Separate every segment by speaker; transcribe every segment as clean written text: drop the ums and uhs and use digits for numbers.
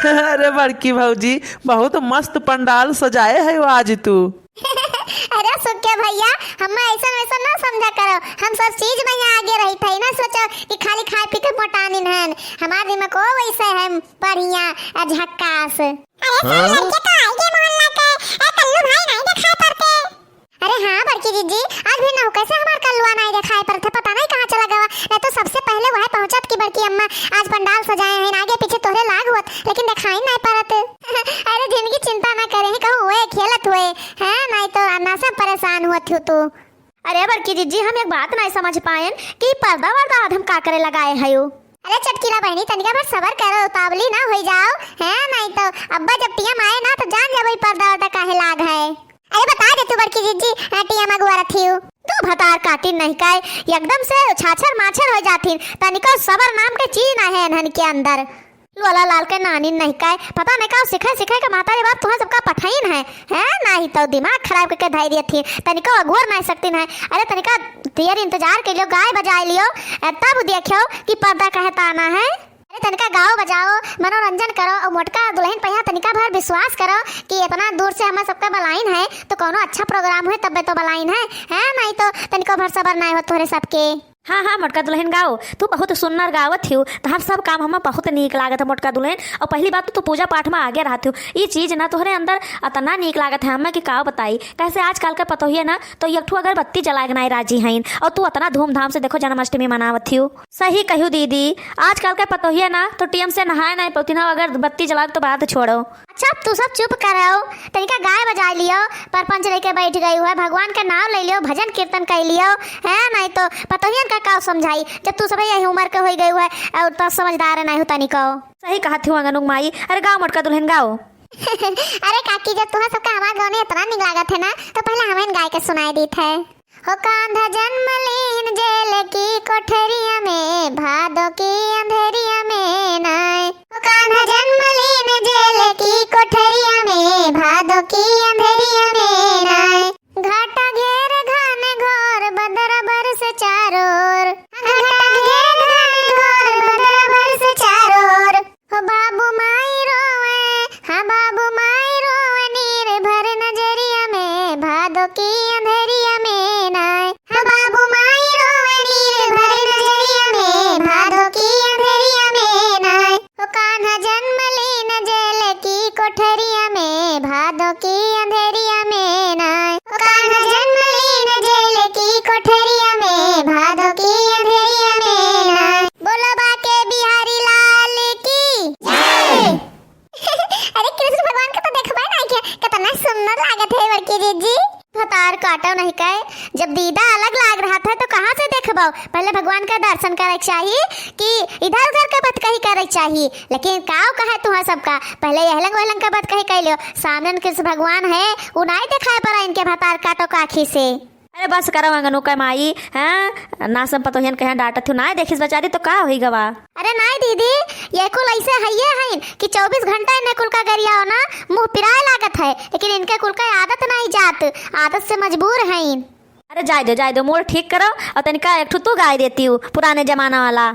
Speaker 1: अरे बड़की भौजी, बहुत मस्त पंडाल सजाए है आज तू।
Speaker 2: अरे सुखे भैया, हम ऐसा वैसा ना समझा करो। हम सब चीज में यहाँ आगे रही थे ना, सोचो कि खाली खाए पी के मोटानी नहन। हमारे दिमाग को वैसे है बढ़िया झक्कास। अरे लड़के तो आगे मोहल्ला के कल्लू भाई नहीं दिखाई पड़ते। अरे हाँ बड़की दीदी, आज भी ना हो कैसे हमारे कल्लुआ नहीं दिखाई पड़ते, पता नहीं कहाँ चला गया। नहीं तो सबसे पहले वह पहुंचत की बड़की अम्मा आज पंडाल सजाए हैं, आगे पीछे तोरे लाग हुआ लेकिन दिखाई नहीं पड़त। अरे जिंदगी चिंता ना करे, कहूँ हुए खेलत हुए हैं, नहीं तो अन्ना से परेशान हुआ थी तू। अरे बड़की दीदी, हम एक बात नहीं समझ पाए कि पर्दा वर्दा हम का करे लगाए है। अरे चटकीला बहनी, तनिका भर सबर करो, उतावली ना हो जाओ है, नहीं तो अब्बा जब टीएम आए ना तो जान जाओ पर्दा वर्दा काहे लाग है। अरे बता दे तू बड़की दीदी, टीएम अगुआ थी तू भतार काटी नहीं का एकदम से छाछर माछर हो जाती। तनिका सबर नाम के चीज ना है इन्हन के अंदर। लोला लाल के नानी नहीं का पता नहीं का सिखाए सिखाए के मातारे बाप तुम्हारा सबका पठाइन है नहीं तो दिमाग खराब करके धैर्य थी तनिका अघोर नहीं सकती है। अरे तनिका देर इंतजार के लियो, गाय बजाए लियो, तब देखियो कि पर्दा कहता आना है। अरे तनिका गाओ बजाओ, मनोरंजन करो और मोटका दुल्हन पहिया तनिका भर विश्वास करो कि इतना दूर से हमें सबका बलाइन है तो कोनो अच्छा प्रोग्राम है तब तो बलाइन है नहीं तो तनिका भर सबर नहीं हो तोरे सबके।
Speaker 3: हाँ हाँ मोटका दुल्हन गाओ, तू बहुत सुंदर गावत हो, तहार सब काम हमें बहुत नीक लागत है मोटका दुल्हन। और पहली बात तो तू पूजा पाठ में आगे रहती हो, ये चीज ना तोहरे अंदर इतना नीक लागत है हमें कि का बताई। कैसे आजकल के पतो ही ना तो एक ठो अगर बत्ती जला के नहीं राजी हैं और तू इतना धूमधाम से देखो जन्माष्टमी मनावत हो। सही कहू दीदी, आजकल के पतो ही ना तो टीएम से नहाए नहीं पौती ना, अगर बत्ती जला तो बात छोड़ो।
Speaker 2: अच्छा तू सब चुप करो, तनिका गाय बजा लियो, परपंच लेके बैठ गई है, भगवान का नाम ले लियो, भजन कीर्तन कर लियो है, नहीं तो पतोहियन का समझाई। जब तू सब यही उम्र के हो गई है और तो समझदार नहीं होता निको।
Speaker 3: सही कहा थी अंगनुक माई। अरे गाओ मोटका दुल्हन गाओ।
Speaker 2: अरे काकी, जब तुम्हारा सबका हमारे गाँव में इतना निक लागत है ना तो पहले हमें गाय के सुनाई दी थे। हो कांधा जन्म लीन जेल की कोठरिया में, भादो की अंधेरिया में नाय। हो कांधा जन्म लीन जेल की कोठरिया में, भादो की अंधेरिया में नाय। घाटा घेर घन घोर बदर बरस चारोर, घाटा घेर घन घोर बदर बरस चारोर। हो बाबू माई रोवे, हाँ बाबू माई रोवे नीर भर नजरिया में, भादो की अंधेरिया में नाय। हाँ बाबू माई रोवे नीर भर नजरिया में, भादो की अंधेरिया में नाय। हो कान्हा जन्म लीन जेल की कोठरिया में, भादो की अंधेरिया में नाय। हो कान्हा जन्म लीन जेल की कोठरिया में, भादो की अंधेरिया में नाय। बोलो बाके बिहारी लाल की जय। अरे कृष्ण भगवान का तो देखबा नहीं क्या कितना सुंदर लागत है बड़की दीदी। भतार काटो नहीं कहे, जब दीदा अलग लाग रहा था तो कहाँ से देखबो। पहले भगवान का दर्शन करे चाहिए कि इधर उधर का बात कही करे चाहिए, लेकिन काव कहे तुम्हारा सबका पहले यहलंग वहलंग का बात कही कह लो। सामने कृष्ण भगवान है वो नहीं दिखाई पड़ा इनके भतार काटो काखी से।
Speaker 3: अरे बस करो अंगनु का माई, हाँ ना सब पतोहियन कहे डांटत हो ना देखिस बेचारी तो का होई गवा।
Speaker 2: अरे नहीं दीदी, ये कुल ऐसे है कि 24 घंटा इन्हें कुल का गरिया हो ना मुंह पिराए लागत है, लेकिन इनके कुल का आदत नहीं जात, आदत से मजबूर है।
Speaker 3: अरे जाए दो मोड़ ठीक करो और तनिका एक तू गाय देती हूँ पुराने जमाना वाला।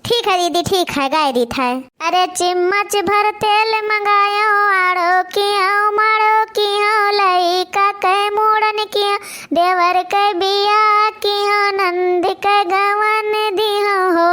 Speaker 2: ठीक है दीदी, ठीक है गाय दी है। अरे चिम्मच भर तेल मंगायो, आड़ो किया माड़ो किया, लइका के मोड़न किया, देवर के बिया किया, नंद के गवन दिया हो।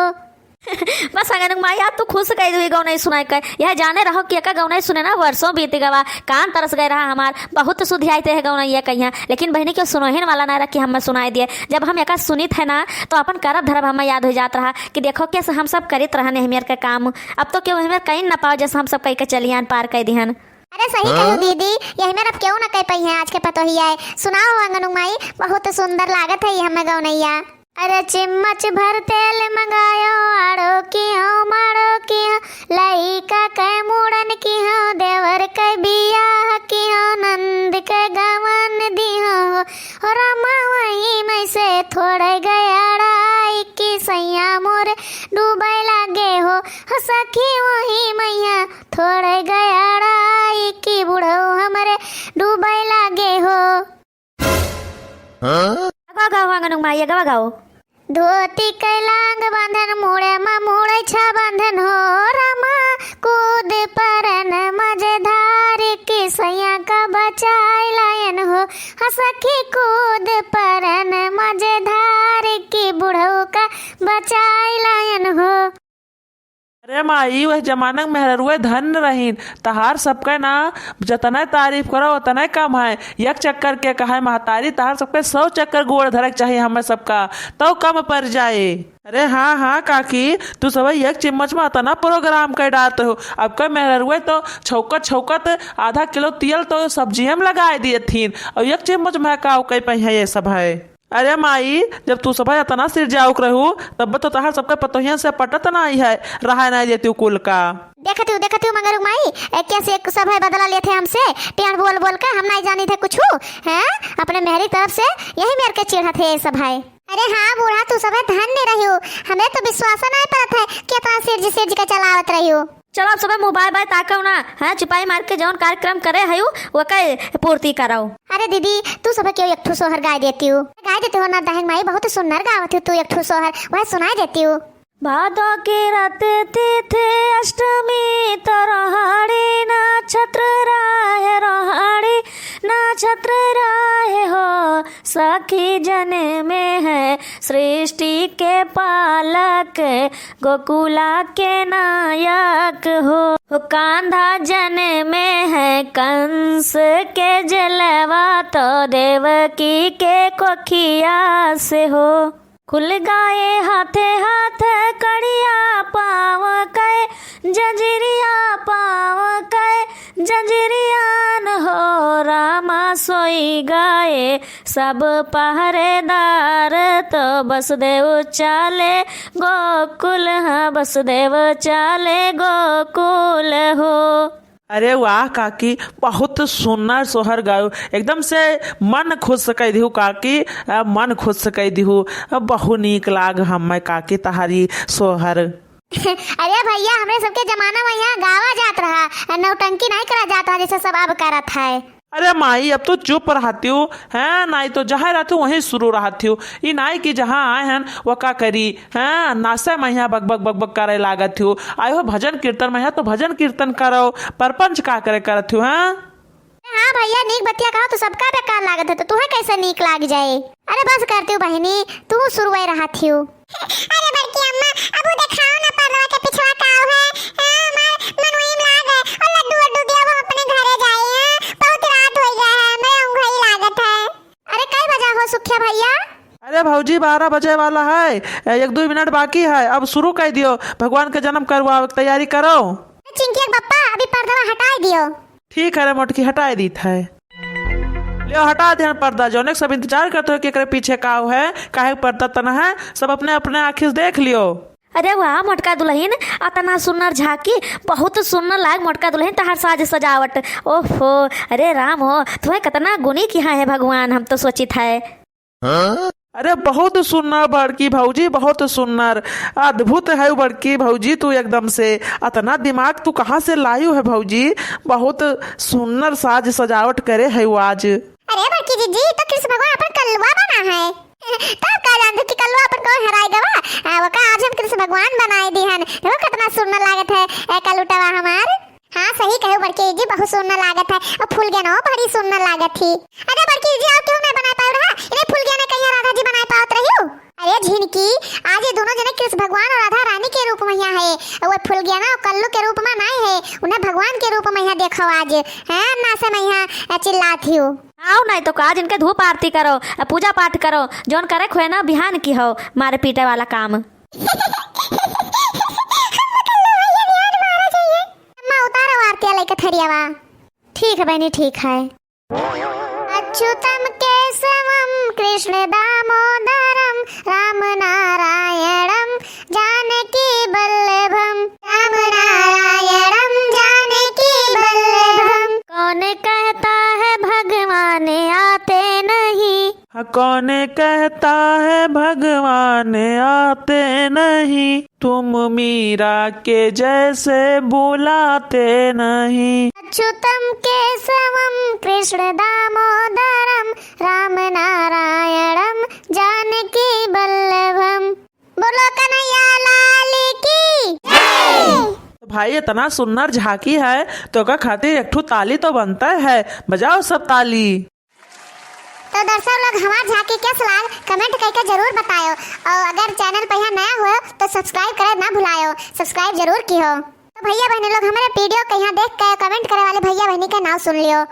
Speaker 3: बस अंगनुक माई आप तो खुश कह दो गाँव नहीं सुनाई कर, यह जाने रहो कि गाँव नहीं सुने ना वर्षों बीत गवा, कान तरस गए रहा हमार, बहुत सुधियाते है गाँव नहीं कहिया, लेकिन बहनी क्यों सुनोहिन वाला ना रखी हमें सुनाई दिए। जब हम एक सुनित है ना तो अपन करब धरब हमें याद हो जात रहा कि देखो कैसे हम सब करित रहने हमें का काम, अब तो क्यों हमें कहीं ना पाओ जैसे हम सब कहीं के चलियान पार कर दिहन।
Speaker 2: अरे सही कहू दीदी, यही मेरा क्यों ना कह पाई है आज के पतो ही आए। सुनाओ अंगनुक माई, बहुत सुंदर लागत है ये हमें गाँव नैया। अरे चिम्मच भर तेल मंगायो, आड़ो किया माड़ो किया, लइका के मुड़न किया, देवर के बिया किया, नंद के गवन दिया हो। रमा वही में से थोड़े गया की सैया मोर डूबे लागे हो, सखी वही मैया थोड़े गया की बुढ़ो हमरे डूबे लागे हो।
Speaker 3: गाओ अंगनुक माई गाओ।
Speaker 2: धोती कैलांग बंधन मुड़े मा मुड़े छ बंधन हो, रमा कूद पर सखी कूद परन मजेदार की बुढ़ऊ का बचाई लायन हो।
Speaker 1: अरे माई वह जमाना में मेहरुए धन रहीन तहार सबके ना जतने तारीफ करो उतने कम है। एक चक्कर के कहा महतारी तहार सबके 100 चक्कर गोड़ धरक चाहिए हमें सबका तो कम पड़ जाए। अरे हाँ हाँ काकी तू सब एक चम्मच में इतना प्रोग्राम कर डालते हो। अब का मेहरुए तो छौकत छौकत आधा किलो तेल तो सब्जियों में लगा दिए थीन और एक चम्मच महकाओ कई पे है ये सब है। अरे माई जब तू सब इतना सिर जाऊक रहू तब तो तहार सबके पतोहिया से पटत नहीं है रहा नहीं देती कुल का।
Speaker 2: देखती हूँ मगर माई कैसे सब है बदला लेते हमसे टेढ़ बोल बोल के हम नहीं जानी थे कुछ हैं अपने मेहरी तरफ से यही मेरे के चिढ़ा थे सब है। अरे हाँ बूढ़ा तू सब धन दे रही हो हमें तो विश्वास नहीं पड़ता है कि इतना सिर जी का चलावत रही हो।
Speaker 3: चलो अब सब मोबाइल बाय ताकव ना है चुपाई मार के जौन कार्यक्रम करे है वो कई पूर्ति कराओ।
Speaker 2: अरे दीदी तू सब क्यों एक ठो सोहर गाय देती हो ना दहन माई बहुत सुंदर गावत हो तू एक ठो सोहर वह सुनाई देती हो।
Speaker 3: भादो की रात तिथि अष्टमी तो रोहाड़ी नक्षत्र राहे हो सखी जने में है सृष्टि के पालक गोकुला के नायक हो कांधा जने में है कंस के जलवा तो देवकी के कोखिया से हो खुल गाए हाथे हाथ कड़िया पाव कै जंजीरियान हो रामा सोई गाए सब पहरेदार तो वसुदेव चाले गोकुल हाँ वसुदेव चाले गोकुल हो।
Speaker 1: अरे वाह काकी बहुत सुंदर सोहर गायो एकदम से मन खुश कह दिहू काकी मन खुश कह दिहू बहु नीक लाग हम काकी तहारी सोहर।
Speaker 2: अरे भैया हमरे सबके जमाना में यहाँ गावा जात रहा नौटंकी नहीं करा जाता जैसे सब अब करत है।
Speaker 1: अरे माई अब तो चुप रहती हूँ है नहीं तो जहाँ रहती हूँ वहीं शुरू रहती हूँ ये नहीं कि जहाँ आए हैं वो का करी है नासे में यहाँ बक करे लागत हूँ आए हो भजन कीर्तन में है तो भजन कीर्तन करो परपंच का करे करत हूँ।
Speaker 2: हाँ भैया नीक बतिया कहो तो सबका बेकार लागत है तो तुम्हें कैसे नीक लाग जाए। अरे बस करती हूँ बहनी तू शुरू रहा थी। अरे बड़की अम्मा अब दिखाओ ना परवा के पिछवा काव है हमार मन वही में लाग है और लड्डू दिया वो अपने घरे जाए हैं बहुत रात हो गया है मैं ऊँघ लागत है। अरे कई बजा हो सुखिया भैया।
Speaker 1: अरे भौजी 12 बजे वाला है 1-2 मिनट बाकी है अब शुरू कर दियो भगवान के जन्म करवा तैयारी करो।
Speaker 2: चिंकी बप्पा अभी पर्दा हटा दियो।
Speaker 1: ठीक है रे मोटकी हटा दी था लियो हटा दे पर्दा जौन सब इंतजार करते हो कि पीछे का है काहे पर्दा तना है सब अपने अपने आँखिस देख लियो।
Speaker 3: अरे वाह मोटका दुल्हन अतना सुन्नर झाकी बहुत सुन्नर लाग मोटका दुल्हन तहार साज सजावट ओहो अरे राम हो तुम्हें कितना गुणी किया है भगवान हम तो सोचित है।
Speaker 1: अरे बहुत सुन्नर बड़की भौजी बहुत सुन्नर अद्भुत है बड़की भौजी तू एकदम से इतना दिमाग तू कहाँ से लायू है भौजी बहुत सुन्नर साज सजावट करे है वो आज।
Speaker 2: अरे बड़की जीजी तो कृष्ण भगवान अपन कलवा बना है तब का जानते कि कलवा अपन कौन हराएगा वो का आज हम कृष्ण भगवान बनाए दी हन देखो कितना सुंदर लागत है कलुटवा हमार। हाँ सही कहो बड़की जी बहुत सुंदर लागत है और फूल गया बड़ी सुंदर लागत थी। अरे बड़की जी और क्यों नहीं बना पाओ रहा इन्हें फूल गया कहीं राधा जी बनाए पावत रही हो। अरे झिनकी आज ये दोनों जने कृष्ण भगवान और राधा रानी के रूप में यहाँ है वो फूल गया ना कल्लू के रूप में नहीं है उन्हें भगवान के रूप में यहाँ देखो आज है नासे में यहाँ चिल्लाती हो।
Speaker 3: आओ नहीं तो आज इनके धूप आरती करो पूजा पाठ करो जौन करे खोए ना बिहान की हो मारे पीटे वाला काम।
Speaker 2: थरियावा ठीक है बहनी ठीक है। अच्युतम केशवम कृष्ण दामोदरम राम नारायणम जानकी बल्लभम राम नारायणम जानकी बल्लभम।
Speaker 3: कौन कहता है भगवान आते नहीं
Speaker 1: कौन कहता है भगवान आते नहीं तुम मीरा के जैसे बुलाते नहीं।
Speaker 2: अच्युतम केशवम कृष्ण दामोदरम राम नारायणम जानकी बल्लभम। बोलो कन्हैया लाल की जय।
Speaker 1: भाई इतना सुंदर झांकी है तो का खातिर एक ठो ताली तो बनता है बजाओ सब ताली।
Speaker 2: तो दर्शक लोग हमार झांकी कैसे लाग कमेंट करके जरूर बताओ और अगर चैनल पर यहाँ नया हो तो सब्सक्राइब करे ना भुलाओ, सब्सक्राइब जरूर की हो। तो भैया बहनी लोग हमारे वीडियो के यहाँ देख के कमेंट करे वाले भैया बहनी का नाम सुन लियो।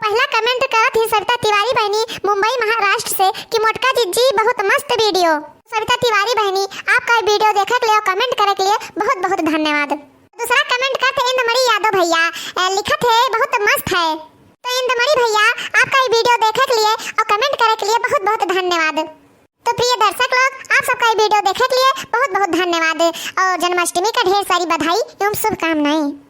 Speaker 2: पहला कमेंट करत थी सविता तिवारी बहनी मुंबई महाराष्ट्र से कि मोटका जी बहुत मस्त वीडियो। सविता तिवारी बहनी आपका वीडियो देखने के लिए और कमेंट करने के लिए बहुत बहुत धन्यवाद। दूसरा कमेंट करते इंद्रमणि यादव भैया लिखा थे बहुत मस्त है। तो इंद्रमणि भैया आपका ये वीडियो देखने के लिए और कमेंट करने के लिए बहुत बहुत धन्यवाद। तो प्रिय दर्शक लोग आप सबका ये वीडियो देखने के लिए बहुत बहुत धन्यवाद और जन्माष्टमी का ढेर सारी बधाई एवं शुभकामनाएं।